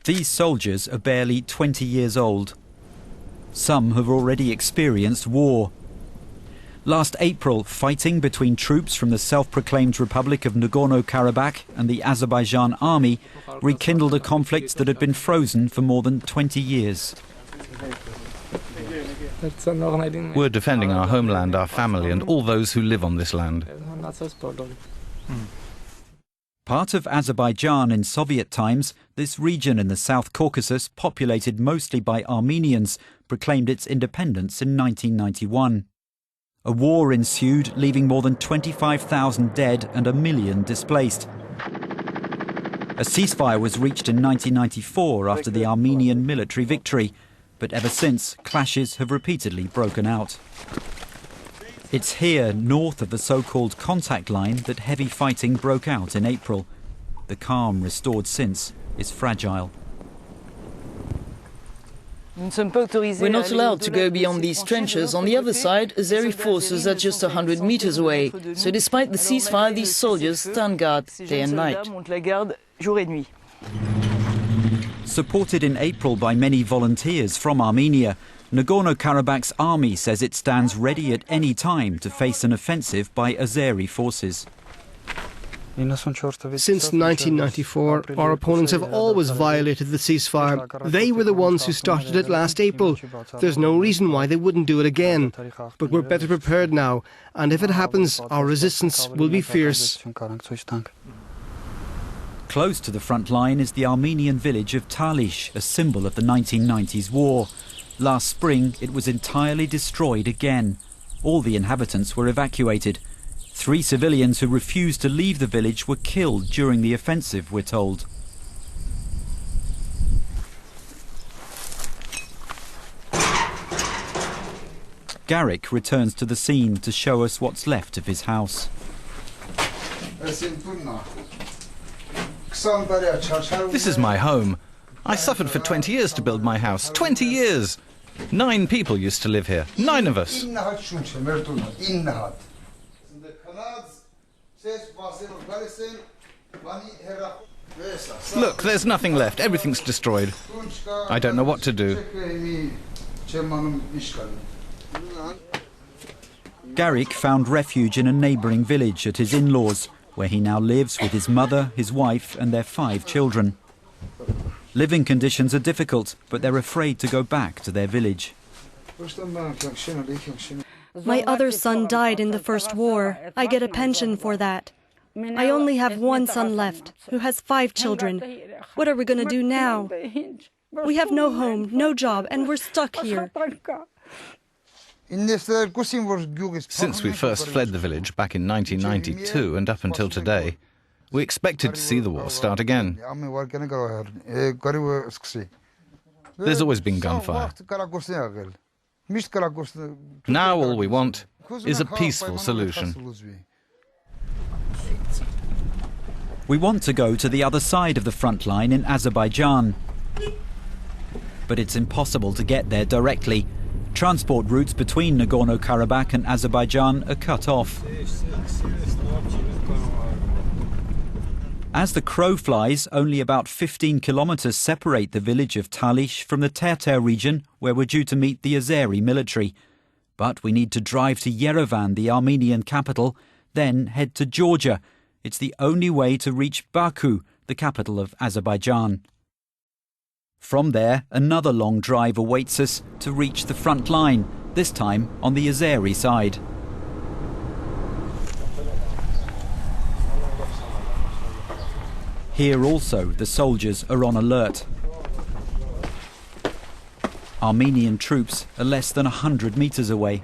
These soldiers are barely 20 years old. Some have already experienced war. Last April, fighting between troops from the self-proclaimed Republic of Nagorno-Karabakh and the Azerbaijan army rekindled a conflict that had been frozen for more than 20 years. We're defending our homeland, our family, and all those who live on this land. Part of Azerbaijan in Soviet times, this region in the South Caucasus, populated mostly by Armenians, proclaimed its independence in 1991. A war ensued, leaving more than 25,000 dead and 1 million displaced. A ceasefire was reached in 1994 after the Armenian military victory, but ever since, clashes have repeatedly broken out. It's here, north of the so-called contact line, that heavy fighting broke out in April. The calm restored since is fragile. We're not allowed to go beyond these trenches. On the other side, Azeri forces are just 100 meters away. So despite the ceasefire, these soldiers stand guard day and night. Supported in April by many volunteers from Armenia, Nagorno-Karabakh's army says it stands ready at any time to face an offensive by Azeri forces. Since 1994, our opponents have always violated the ceasefire. They were the ones who started it last April. There's no reason why they wouldn't do it again. But we're better prepared now, and if it happens, our resistance will be fierce. Close to the front line is the Armenian village of Talish, a symbol of the 1990s war. Last spring, it was entirely destroyed again. All the inhabitants were evacuated. 3 civilians who refused to leave the village were killed during the offensive, we're told. Garrick returns to the scene to show us what's left of his house. This is my home. I suffered for 20 years to build my house. 20 years! 9 people used to live here. 9 of us. Look, there's nothing left. Everything's destroyed. I don't know what to do. Garrick found refuge in a neighbouring village at his in-laws, where he now lives with his mother, his wife and their 5 children. Living conditions are difficult, but they're afraid to go back to their village. My other son died in the first war. I get a pension for that. I only have 1 son left, who has 5 children. What are we going to do now? We have no home, no job, and we're stuck here. Since we first fled the village back in 1992 and up until today, we expected to see the war start again. There's always been gunfire. Now all we want is a peaceful solution. We want to go to the other side of the front line in Azerbaijan. But it's impossible to get there directly. Transport routes between Nagorno-Karabakh and Azerbaijan are cut off. As the crow flies, only about 15 kilometers separate the village of Talish from the Terter region, where we're due to meet the Azeri military. But we need to drive to Yerevan, the Armenian capital, then head to Georgia. It's the only way to reach Baku, the capital of Azerbaijan. From there, another long drive awaits us to reach the front line, this time on the Azeri side. Here also, the soldiers are on alert. Armenian troops are less than 100 meters away.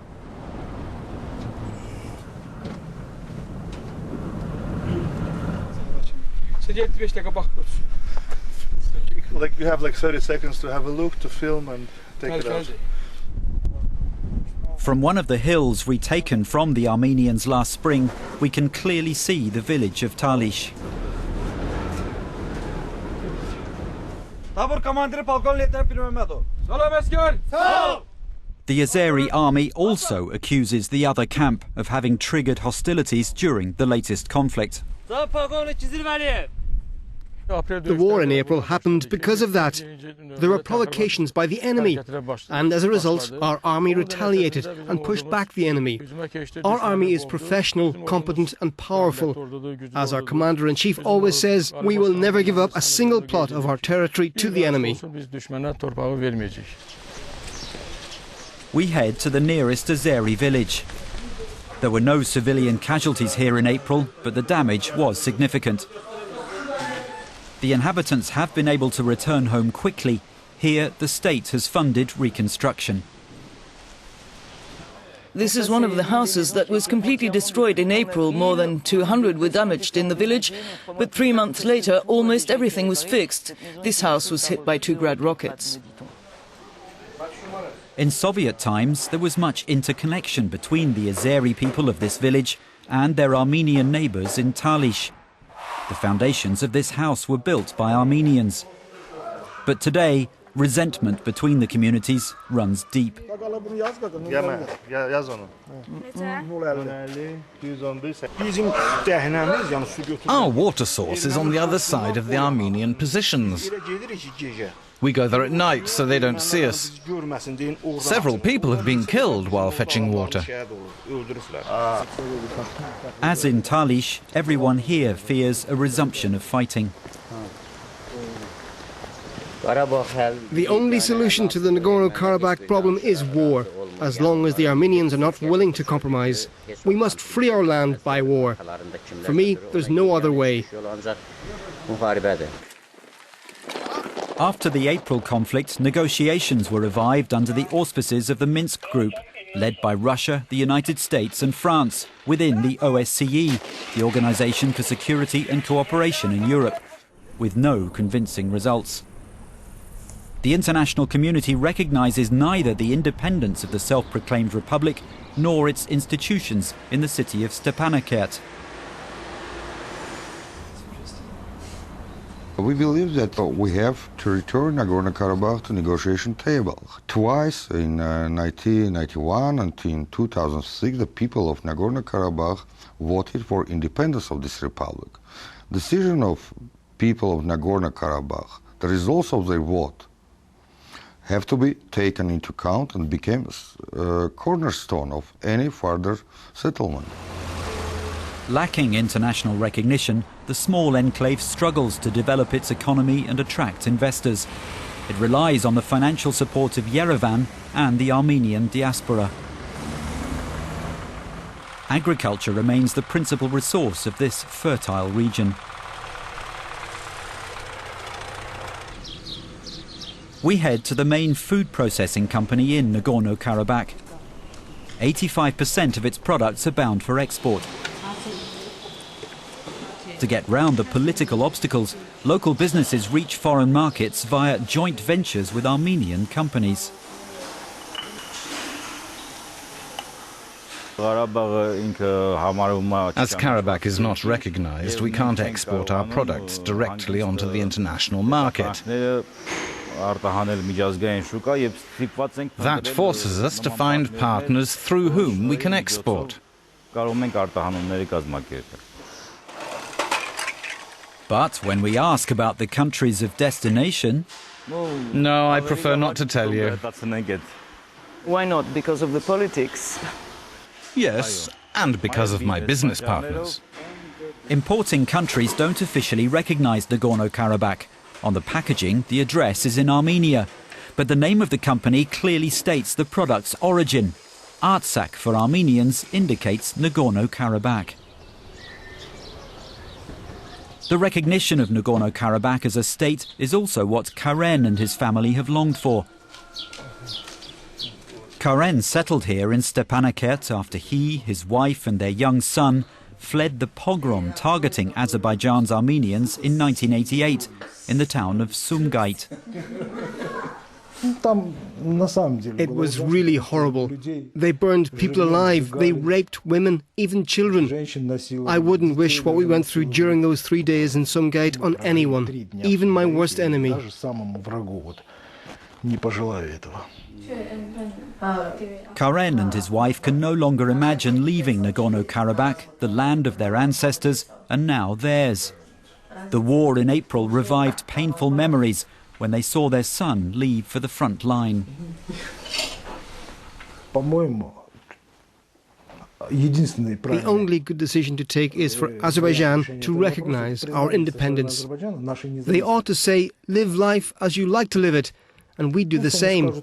You have 30 seconds to have a look, to film and take it out. From one of the hills retaken from the Armenians last spring, we can clearly see the village of Talish. The Azeri army also accuses the other camp of having triggered hostilities during the latest conflict. The war in April happened because of that. There were provocations by the enemy, and as a result, our army retaliated and pushed back the enemy. Our army is professional, competent and powerful. As our Commander-in-Chief always says, we will never give up a single plot of our territory to the enemy. We head to the nearest Azeri village. There were no civilian casualties here in April, but the damage was significant. The inhabitants have been able to return home quickly. Here, the state has funded reconstruction. This is one of the houses that was completely destroyed in April. More than 200 were damaged in the village, but 3 months later, almost everything was fixed. This house was hit by 2 Grad rockets. In Soviet times, there was much interconnection between the Azeri people of this village and their Armenian neighbours in Talish. The foundations of this house were built by Armenians. But today, resentment between the communities runs deep. Our water source is on the other side of the Armenian positions. We go there at night so they don't see us. Several people have been killed while fetching water. As in Talish, everyone here fears a resumption of fighting. The only solution to the Nagorno-Karabakh problem is war, as long as the Armenians are not willing to compromise. We must free our land by war. For me, there's no other way. After the April conflict, negotiations were revived under the auspices of the Minsk Group, led by Russia, the United States and France, within the OSCE, the Organization for Security and Cooperation in Europe, with no convincing results. The international community recognizes neither the independence of the self-proclaimed republic nor its institutions in the city of Stepanakert. We believe that we have to return Nagorno-Karabakh to negotiation table. Twice, in 1991 and in 2006, the people of Nagorno-Karabakh voted for independence of this republic. Decision of people of Nagorno-Karabakh, the results of their vote, have to be taken into account and became a cornerstone of any further settlement. Lacking international recognition, the small enclave struggles to develop its economy and attract investors. It relies on the financial support of Yerevan and the Armenian diaspora. Agriculture remains the principal resource of this fertile region. We head to the main food processing company in Nagorno-Karabakh. 85% of its products are bound for export. To get round the political obstacles, local businesses reach foreign markets via joint ventures with Armenian companies. As Karabakh is not recognized, we can't export our products directly onto the international market. That forces us to find partners through whom we can export. But when we ask about the countries of destination... No, I prefer not to tell you. Why not? Because of the politics? Yes, and because of my business partners. Importing countries don't officially recognize Nagorno-Karabakh. On the packaging, the address is in Armenia. But the name of the company clearly states the product's origin. Artsakh for Armenians indicates Nagorno-Karabakh. The recognition of Nagorno-Karabakh as a state is also what Karen and his family have longed for. Karen settled here in Stepanakert after he, his wife and their young son fled the pogrom targeting Azerbaijan's Armenians in 1988 in the town of Sumgait. It was really horrible. They burned people alive, they raped women, even children. I wouldn't wish what we went through during those 3 days in Sumgait on anyone, even my worst enemy. Karen and his wife can no longer imagine leaving Nagorno-Karabakh, the land of their ancestors, and now theirs. The war in April revived painful memories when they saw their son leave for the front line. The only good decision to take is for Azerbaijan to recognize our independence. They ought to say, live life as you like to live it, and we do the same.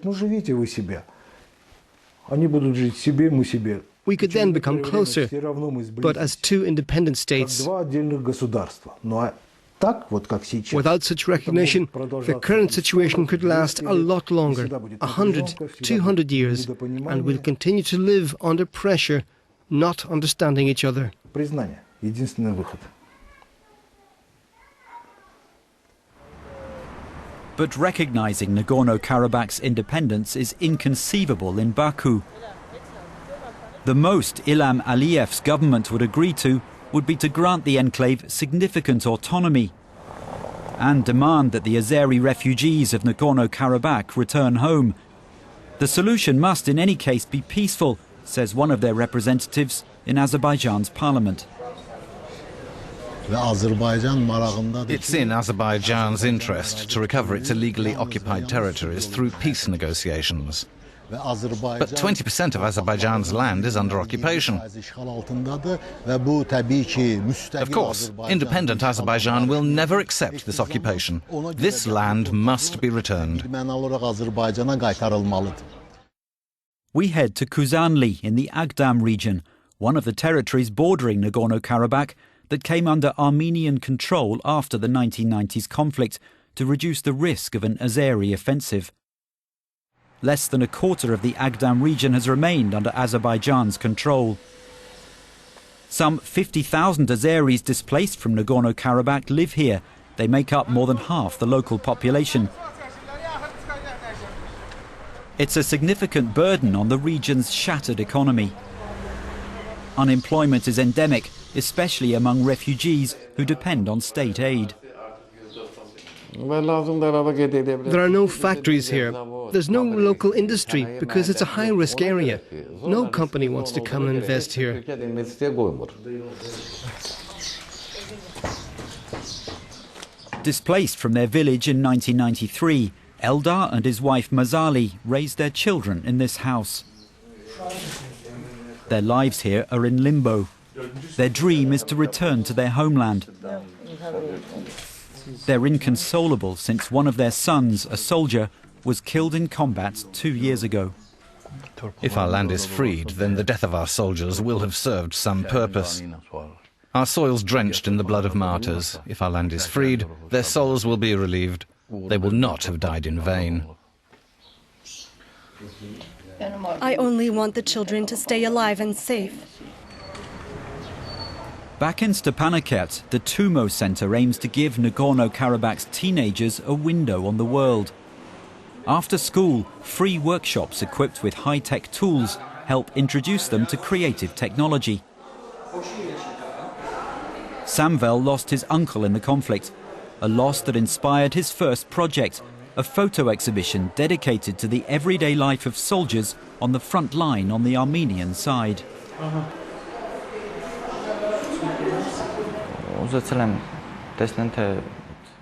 We could then become closer, but as two independent states. Without such recognition, the current situation could last a lot longer, 100, 200 years, and we'll continue to live under pressure, not understanding each other. But recognizing Nagorno-Karabakh's independence is inconceivable in Baku. The most Ilham Aliyev's government would agree to would be to grant the enclave significant autonomy and demand that the Azeri refugees of Nagorno-Karabakh return home. The solution must in any case be peaceful, says one of their representatives in Azerbaijan's parliament. It's in Azerbaijan's interest to recover its illegally occupied territories through peace negotiations. But 20% of Azerbaijan's land is under occupation. Of course, independent Azerbaijan will never accept this occupation. This land must be returned. We head to Kuzanli in the Agdam region, one of the territories bordering Nagorno-Karabakh that came under Armenian control after the 1990s conflict to reduce the risk of an Azeri offensive. Less than a quarter of the Agdam region has remained under Azerbaijan's control. Some 50,000 Azeris displaced from Nagorno-Karabakh live here. They make up more than half the local population. It's a significant burden on the region's shattered economy. Unemployment is endemic, especially among refugees who depend on state aid. There are no factories here. There's no local industry because it's a high-risk area. No company wants to come and invest here. Displaced from their village in 1993, Eldar and his wife Mazali raised their children in this house. Their lives here are in limbo. Their dream is to return to their homeland. They're inconsolable since one of their sons, a soldier, was killed in combat 2 years ago. If our land is freed, then the death of our soldiers will have served some purpose. Our soil's drenched in the blood of martyrs. If our land is freed, their souls will be relieved. They will not have died in vain. I only want the children to stay alive and safe. Back in Stepanakert, the Tumo Centre aims to give Nagorno-Karabakh's teenagers a window on the world. After school, free workshops equipped with high-tech tools help introduce them to creative technology. Samvel lost his uncle in the conflict, a loss that inspired his first project, a photo exhibition dedicated to the everyday life of soldiers on the front line on the Armenian side.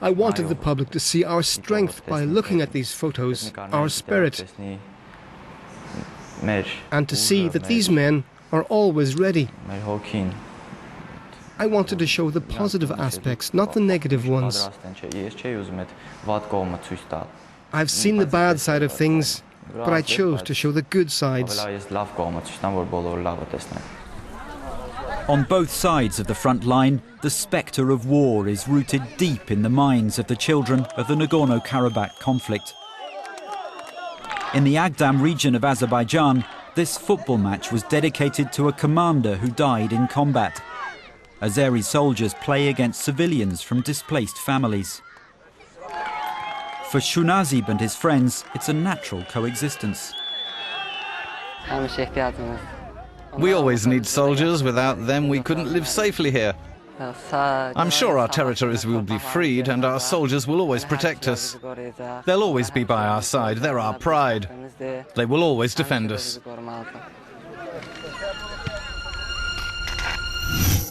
I wanted the public to see our strength by looking at these photos, our spirit, and to see that these men are always ready. I wanted to show the positive aspects, not the negative ones. I've seen the bad side of things, but I chose to show the good sides. On both sides of the front line, the spectre of war is rooted deep in the minds of the children of the Nagorno-Karabakh conflict. In the Agdam region of Azerbaijan, this football match was dedicated to a commander who died in combat. Azeri soldiers play against civilians from displaced families. For Shunazib and his friends, it's a natural coexistence. We always need soldiers. Without them, we couldn't live safely here. I'm sure our territories will be freed and our soldiers will always protect us. They'll always be by our side. They're our pride. They will always defend us.